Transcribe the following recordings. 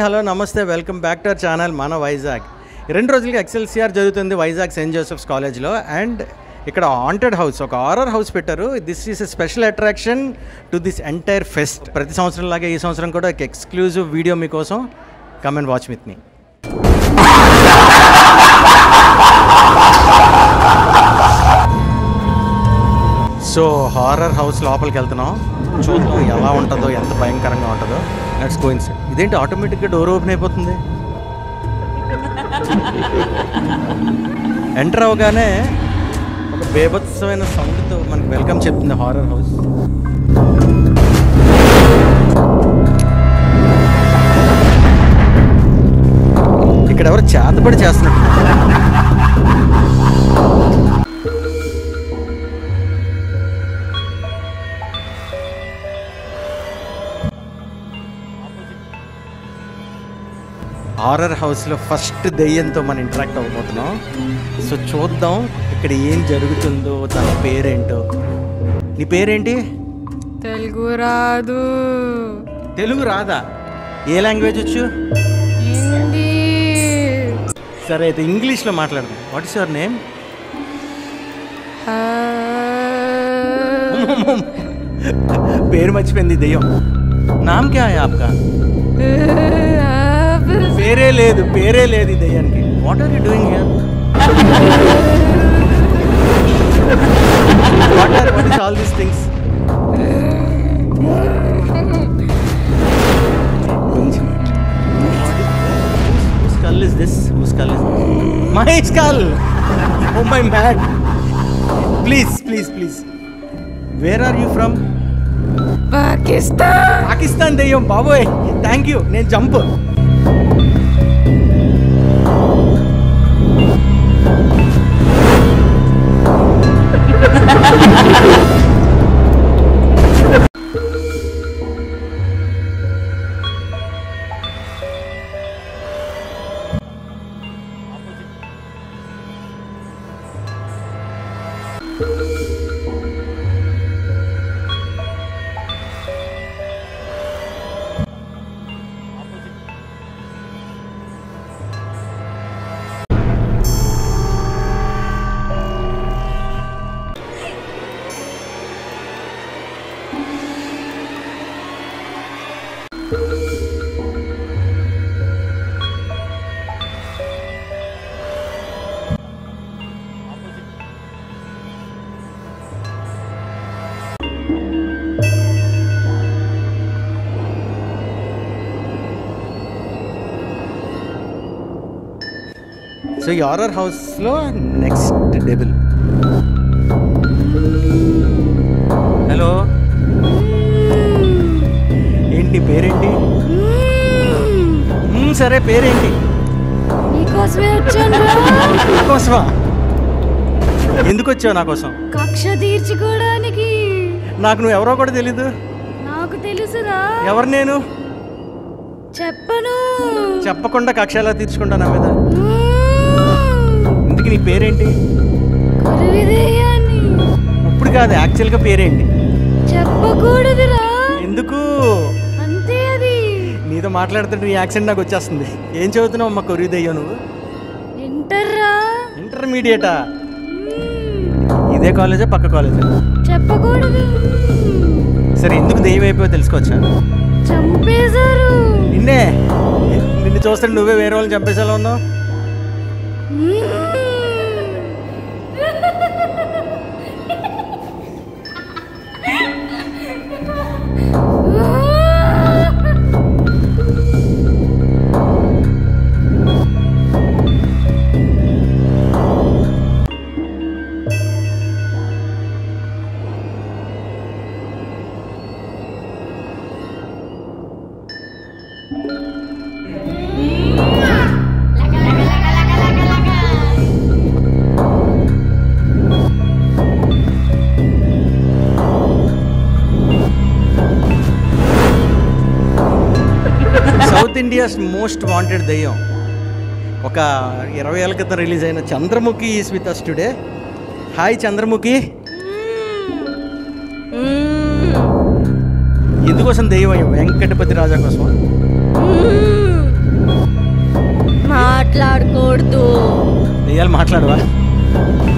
Hello నమస్తే welcome back to our channel మన వైజాగ్. 2 రోజులుగా ఎక్సెల్సిఆర్ జరుగుతుంది వైజాగ్ సెయింట్ జోసెఫ్స్ కాలేజ్లో. అండ్ ఇక్కడ హాంటెడ్ హౌస్, ఒక హారర్ హౌస్ పెట్టారు. This is a special attraction to this entire pest. ప్రతి సంవత్సరం లాగే ఈ సంవత్సరం కూడా ఒక ఎక్స్క్లూజివ్ వీడియో మీకోసం. Come and watch with me. So horror house లోపలికి వెళ్తున్నాం, చూద్దాం ఎలా ఉంటుందో, ఎంత భయంకరంగా ఉంటుందో. Let's go inside. ఇదేంటి ఆటోమేటిక్గా డోర్ ఓపెన్ అయిపోతుంది? ఎంటర్ అవగానే ఒక బేభత్సమైన సౌండ్తో మనకి వెల్కమ్ చెప్తుంది హారర్ హౌస్. ఇక్కడ ఎవరు చేతబడి చేస్తున్నట్టు. హారర్ హౌస్లో ఫస్ట్ దెయ్యంతో మనం ఇంటరాక్ట్ అవ్వబోతున్నాం. సో చూద్దాం ఇక్కడ ఏం జరుగుతుందో, తన పేరేంటో. నీ పేరేంటి? తెలుగు రాదు. తెలుగు రాదా? ఏ లాంగ్వేజ్ వచ్చు? హిందీ. సరే అయితే ఇంగ్లీష్లో మాట్లాడదాం. What is your name? పేరు మర్చిపోయింది దెయ్యం. నామ్ క్యా హై ఆప్కా? పేరే లేదు ఈ దయ్యానికి. What are you doing here? What is all these things? Whose skull is this? My skull! Oh my man! Please. Where are you from? Pakistan దెయ్యం బాబోయ్. Thank you. నేను జంప్. సో ఈ హారర్ హౌస్లో నెక్స్ట్ డెవిల్. హలో, ఏంటి పేరేంటి? సరే పేరేంటి? నీకోసమా? ఎందుకు వచ్చావు నా కోసం? కక్ష తీర్చుకోవడానికి. నాకు నువ్వు ఎవరో కూడా తెలీదు. నాకు తెలుసురా. ఎవరు నేను? చెప్పను. చెప్పకుండా కక్ష ఎలా తీర్చుకుంటా నా మీద? ఇందుకు నీ పేరేంటి? ఇప్పుడు కాదు, యాక్చువల్గా పేరేంటి? చెప్పకూడదురా. ఎందుకు? అంతే అది. నీతో మాట్లాడుతుంటే నీ యాక్సెంట్ నాకు వచ్చేస్తుంది. ఏం చదువుతున్నావు అమ్మ కొరివి దెయ్యం నువ్వు? ఇంటర్మీడియటా? ఇదే కాలేజా పక్క కాలేజా? చెప్పకూడదు. సరే ఎందుకు దెయ్యం అయిపోయో తెలుసుకోవచ్చా? చంపేశారు. నిన్ను చూస్తే నువ్వే వేరే వాళ్ళని చంపేసేలా ఉన్నావు. సౌత్ ఇండియాస్ మోస్ట్ వాంటెడ్ దెయ్యం. ఒక 20 ఏళ్ళ క్రితం రిలీజ్ అయిన Chandramukhi is with us today. Hi Chandramukhi. ఎందుకోసం దెయ్యం? వెంకటపతి రాజా కోసం. మాట్లాడకూడదు. దెయ్యాలు మాట్లాడవా?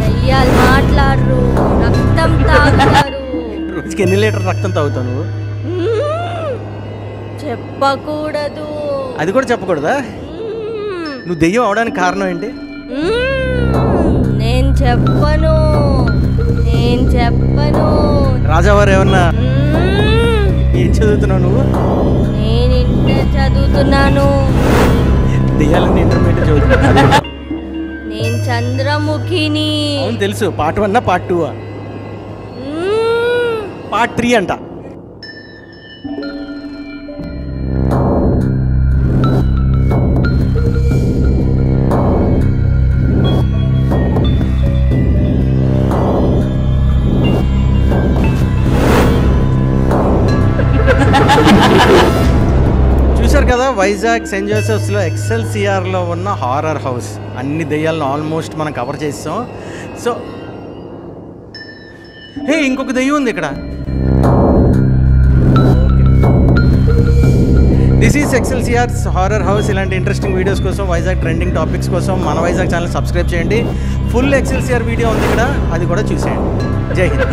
దయ్యాలు మాట్లాడరు, రక్తం తాగుతారు. రోజుకి ఎన్ని లీటర్ రక్తం తాగుతావు నువ్వు? చెప్పకూడదు. అది కూడా చెప్పకూడదా? నువ్వు దెయ్యం అవడానికి కారణం ఏంటి? నేను చెప్పను. రాజావారు ఏమన్నా? ఏం చదువుతున్నావు నువ్వు? నేను ఇంటర్ చదువుతున్నాను. దెయ్యాలని ఇంటర్మీడియట్ చదువుతున్నా. నేను చంద్రముఖిని. అవును తెలుసు. పార్ట్ 1 పార్ట్ 2 పార్ట్ 3 అంట. చూశారు కదా, వైజాగ్ సెయింట్ జోసెఫ్స్లో ఎక్సెల్సిఆర్లో ఉన్న హారర్ హౌస్. అన్ని దెయ్యాలను ఆల్మోస్ట్ మనం కవర్ చేస్తాం. సో ఇంకొక దెయ్యం ఉంది ఇక్కడ. This is Excelsior's horror house. ఇలాంటి ఇంట్రెస్టింగ్ వీడియోస్ కోసం, వైజాగ్ ట్రెండింగ్ టాపిక్స్ కోసం మన వైజాగ్ ఛానల్ సబ్స్క్రైబ్ చేయండి. ఫుల్ ఎక్సెల్సిఆర్ వీడియో ఉంది ఇక్కడ, అది కూడా చూసేయండి. జై హింద్.